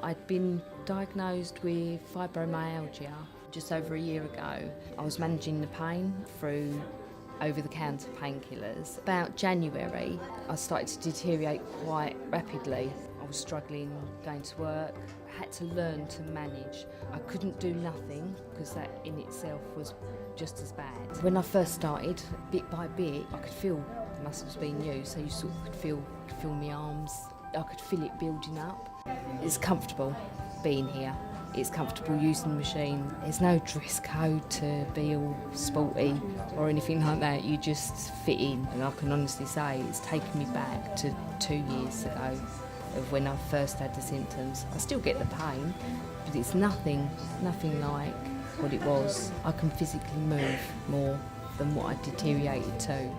I'd been diagnosed with fibromyalgia just over a year ago. I was managing the pain through over-the-counter painkillers. About January, I started to deteriorate quite rapidly. I was struggling going to work. I had to learn to manage. I couldn't do nothing because that in itself was just as bad. When I first started, bit by bit, I could feel the muscles being used, so you sort of could feel my arms. I could feel it building up. It's comfortable being here. It's comfortable using the machine. There's no dress code to be all sporty or anything like that. You just fit in. And I can honestly say it's taken me back to 2 years ago of when I first had the symptoms. I still get the pain, but it's nothing like what it was. I can physically move more than what I deteriorated to.